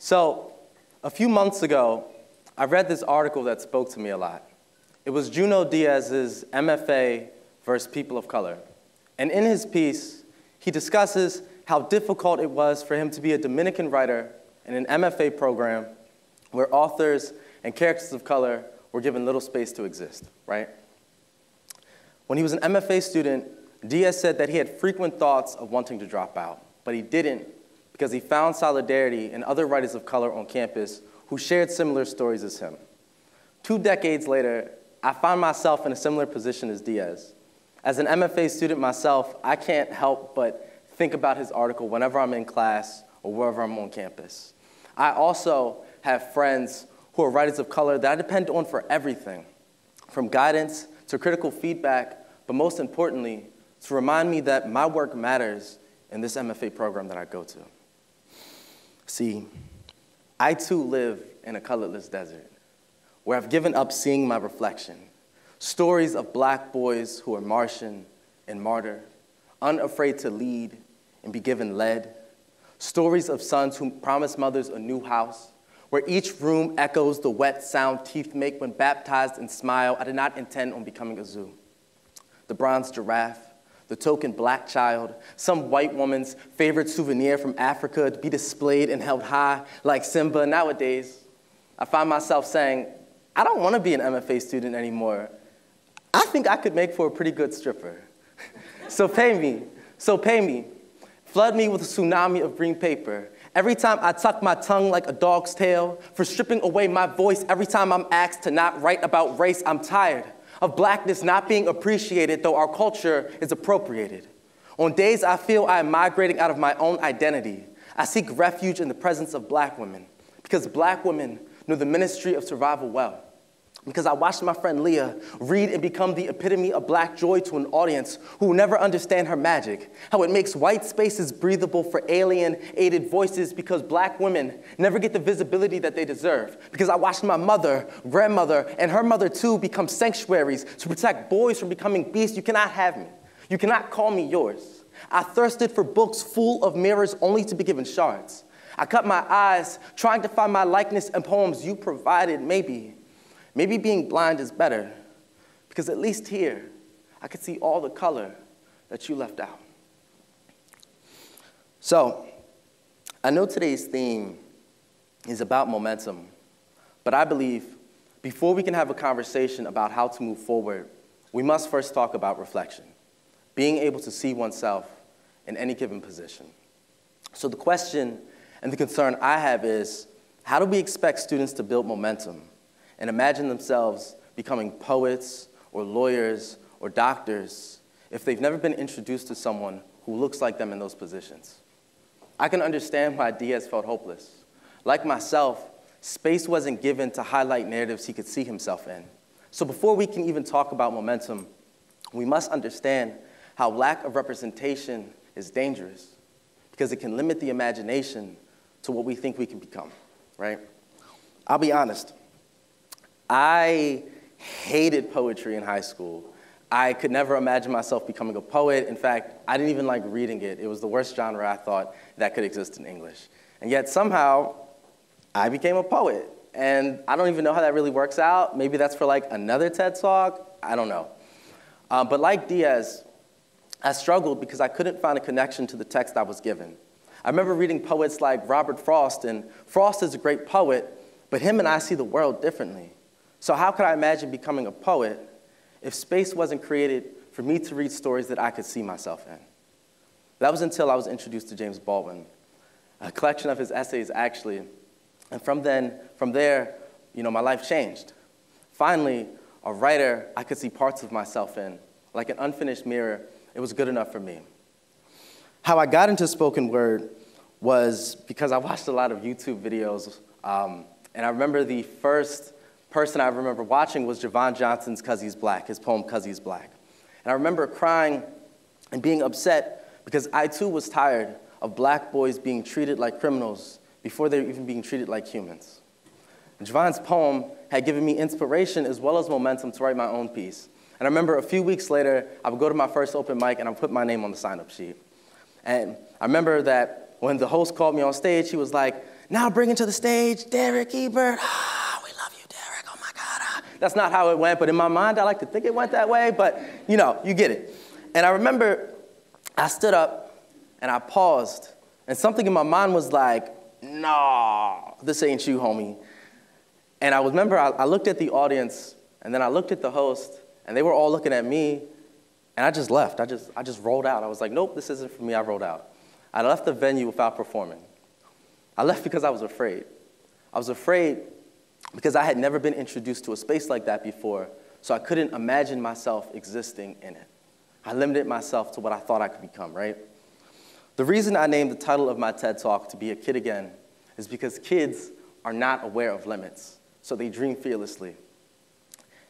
So, a few months ago, I read this article that spoke to me a lot. It was Junot Diaz's MFA versus People of Color. And in his piece, he discusses how difficult it was for him to be a Dominican writer in an MFA program where authors and characters of color were given little space to exist, right? When he was an MFA student, Diaz said that he had frequent thoughts of wanting to drop out, but he didn't because he found solidarity in other writers of color on campus who shared similar stories as him. 2 decades later, I find myself in a similar position as Diaz. As an MFA student myself, I can't help but think about his article whenever I'm in class or wherever I'm on campus. I also have friends who are writers of color that I depend on for everything, from guidance to critical feedback, but most importantly, to remind me that my work matters in this MFA program that I go to. See, I too live in a colorless desert where I've given up seeing my reflection. Stories of black boys who are Martian and martyr, unafraid to lead and be given led. Stories of sons who promise mothers a new house, where each room echoes the wet sound teeth make when baptized and smile. I did not intend on becoming a zoo. The bronze giraffe, the token black child, some white woman's favorite souvenir from Africa to be displayed and held high like Simba. Nowadays, I find myself saying, I don't want to be an MFA student anymore. I think I could make for a pretty good stripper. So pay me. Flood me with a tsunami of green paper. Every time I tuck my tongue like a dog's tail, for stripping away my voice every time I'm asked to not write about race, I'm tired of blackness not being appreciated, though our culture is appropriated. On days I feel I am migrating out of my own identity, I seek refuge in the presence of black women, because black women know the ministry of survival well. Because I watched my friend Leah read and become the epitome of black joy to an audience who will never understand her magic, how it makes white spaces breathable for alien-aided voices because black women never get the visibility that they deserve. Because I watched my mother, grandmother, and her mother too become sanctuaries to protect boys from becoming beasts. You cannot have me. You cannot call me yours. I thirsted for books full of mirrors only to be given shards. I cut my eyes trying to find my likeness in poems you provided. Maybe being blind is better, because at least here, I could see all the color that you left out. So, I know today's theme is about momentum, but I believe before we can have a conversation about how to move forward, we must first talk about reflection, being able to see oneself in any given position. So the question and the concern I have is, how do we expect students to build momentum and imagine themselves becoming poets or lawyers or doctors if they've never been introduced to someone who looks like them in those positions? I can understand why Diaz felt hopeless. Like myself, space wasn't given to highlight narratives he could see himself in. So before we can even talk about momentum, we must understand how lack of representation is dangerous, because it can limit the imagination to what we think we can become, right? I'll be honest. I hated poetry in high school. I could never imagine myself becoming a poet. In fact, I didn't even like reading it. It was the worst genre I thought that could exist in English. And yet somehow, I became a poet. And I don't even know how that really works out. Maybe that's for like another TED Talk. I don't know. But like Diaz, I struggled because I couldn't find a connection to the text I was given. I remember reading poets like Robert Frost, and Frost is a great poet, but him and I see the world differently. So how could I imagine becoming a poet if space wasn't created for me to read stories that I could see myself in? That was until I was introduced to James Baldwin, a collection of his essays, actually. And from there, my life changed. Finally, a writer I could see parts of myself in, like an unfinished mirror. It was good enough for me. How I got into spoken word was because I watched a lot of YouTube videos, and I remember the first person I remember watching was Javon Johnson's 'Cause He's Black, his poem 'Cause He's Black. And I remember crying and being upset because I too was tired of black boys being treated like criminals before they were even being treated like humans. And Javon's poem had given me inspiration as well as momentum to write my own piece. And I remember a few weeks later, I would go to my first open mic and I would put my name on the sign-up sheet. And I remember that when the host called me on stage, he was like, Now bringing to the stage, Derick, Ebert. We love you, Derick. Oh, my God. That's not how it went, but in my mind, I like to think it went that way, but, you know, you get it. And I remember I stood up, and I paused, and something in my mind was like, no, this ain't you, homie. And I remember I looked at the audience, and then I looked at the host, and they were all looking at me, and I just left. I just rolled out. I was like, nope, this isn't for me. I rolled out. I left the venue without performing. I left because I was afraid. I was afraid because I had never been introduced to a space like that before, so I couldn't imagine myself existing in it. I limited myself to what I thought I could become, right? The reason I named the title of my TED Talk To Be a Kid Again is because kids are not aware of limits, so they dream fearlessly.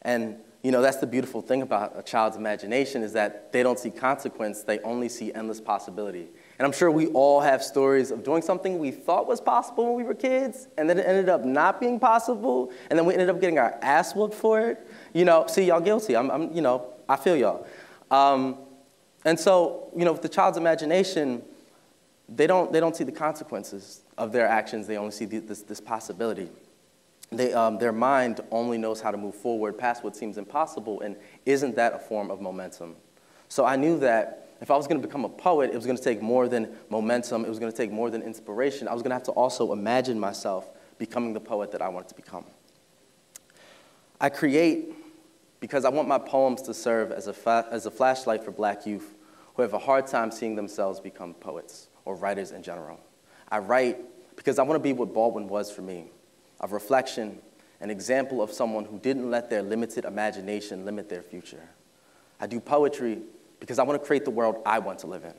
And you know, that's the beautiful thing about a child's imagination is that they don't see consequence, they only see endless possibility. And I'm sure we all have stories of doing something we thought was possible when we were kids, and then it ended up not being possible, and then we ended up getting our ass whooped for it. You know, see, y'all guilty. You know, I feel y'all. And so, you know, with the child's imagination, they don't see the consequences of their actions. They only see this possibility. Their mind only knows how to move forward past what seems impossible, and isn't that a form of momentum? So I knew that if I was going to become a poet, it was going to take more than momentum. It was going to take more than inspiration. I was going to have to also imagine myself becoming the poet that I wanted to become. I create because I want my poems to serve as a flashlight for Black youth who have a hard time seeing themselves become poets or writers in general. I write because I want to be what Baldwin was for me, of reflection, an example of someone who didn't let their limited imagination limit their future. I do poetry because I want to create the world I want to live in.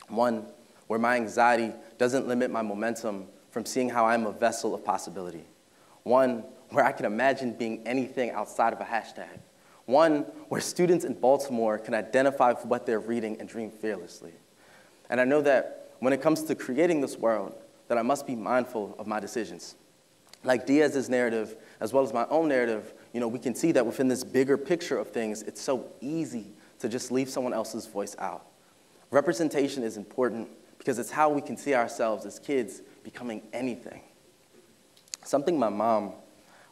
One where my anxiety doesn't limit my momentum from seeing how I'm a vessel of possibility. One where I can imagine being anything outside of a hashtag. One where students in Baltimore can identify with what they're reading and dream fearlessly. And I know that when it comes to creating this world, that I must be mindful of my decisions. Like Diaz's narrative, as well as my own narrative, you know, we can see that within this bigger picture of things, it's so easy to just leave someone else's voice out. Representation is important because it's how we can see ourselves as kids becoming anything. Something my mom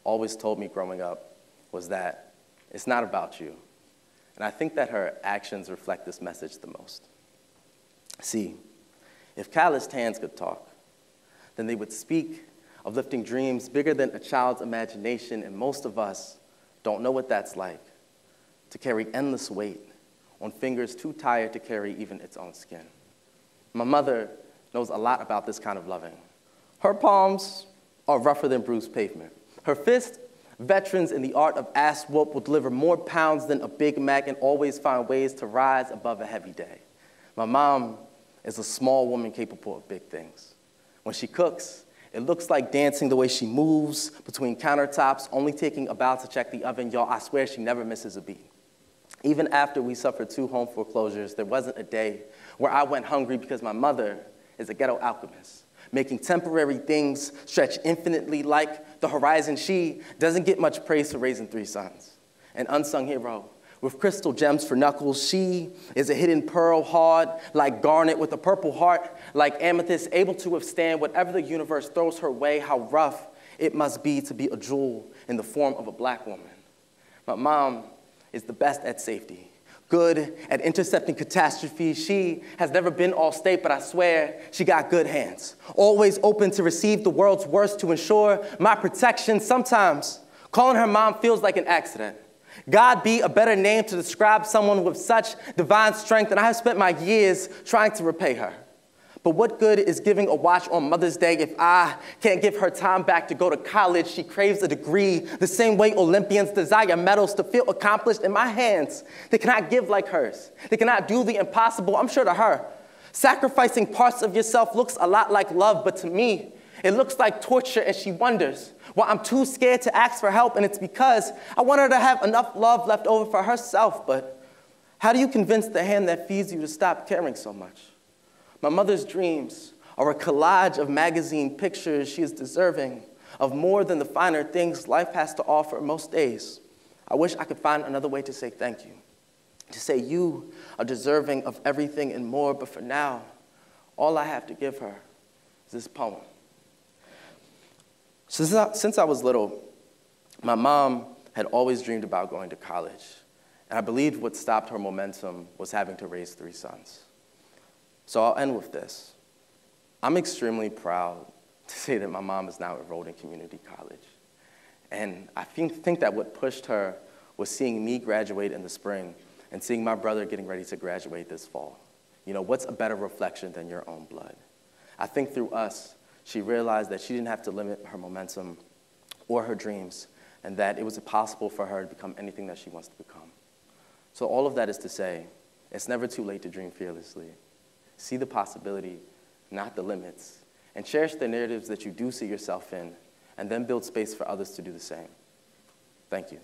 always told me growing up was that it's not about you. And I think that her actions reflect this message the most. See, if calloused hands could talk, then they would speak of lifting dreams bigger than a child's imagination, and most of us don't know what that's like, to carry endless weight on fingers too tired to carry even its own skin. My mother knows a lot about this kind of loving. Her palms are rougher than bruised pavement. Her fists, veterans in the art of ass whoop, will deliver more pounds than a Big Mac and always find ways to rise above a heavy day. My mom is a small woman capable of big things. When she cooks, it looks like dancing the way she moves between countertops, only taking a bow to check the oven. Y'all, I swear she never misses a beat. Even after we suffered 2 home foreclosures, there wasn't a day where I went hungry because my mother is a ghetto alchemist, making temporary things stretch infinitely like the horizon. She doesn't get much praise for raising 3 sons. An unsung hero with crystal gems for knuckles. She is a hidden pearl, hard like garnet, with a purple heart like amethyst, able to withstand whatever the universe throws her way. How rough it must be to be a jewel in the form of a Black woman. My mom is the best at safety, good at intercepting catastrophe. She has never been all state, but I swear she got good hands, always open to receive the world's worst to ensure my protection. Sometimes calling her mom feels like an accident. God be a better name to describe someone with such divine strength, and I have spent my years trying to repay her. But what good is giving a watch on Mother's Day if I can't give her time back to go to college? She craves a degree the same way Olympians desire medals to feel accomplished. In my hands, they cannot give like hers. They cannot do the impossible. I'm sure to her, sacrificing parts of yourself looks a lot like love, but to me, it looks like torture, and she wonders why I'm too scared to ask for help, and it's because I want her to have enough love left over for herself. But how do you convince the hand that feeds you to stop caring so much? My mother's dreams are a collage of magazine pictures. She is deserving of more than the finer things life has to offer most days. I wish I could find another way to say thank you, to say you are deserving of everything and more, but for now, all I have to give her is this poem. Since I was little, my mom had always dreamed about going to college, and I believed what stopped her momentum was having to raise 3 sons. So I'll end with this. I'm extremely proud to say that my mom is now enrolled in community college. And I think that what pushed her was seeing me graduate in the spring and seeing my brother getting ready to graduate this fall. You know, what's a better reflection than your own blood? I think through us, she realized that she didn't have to limit her momentum or her dreams, and that it was possible for her to become anything that she wants to become. So all of that is to say, it's never too late to dream fearlessly. See the possibility, not the limits, and cherish the narratives that you do see yourself in, and then build space for others to do the same. Thank you.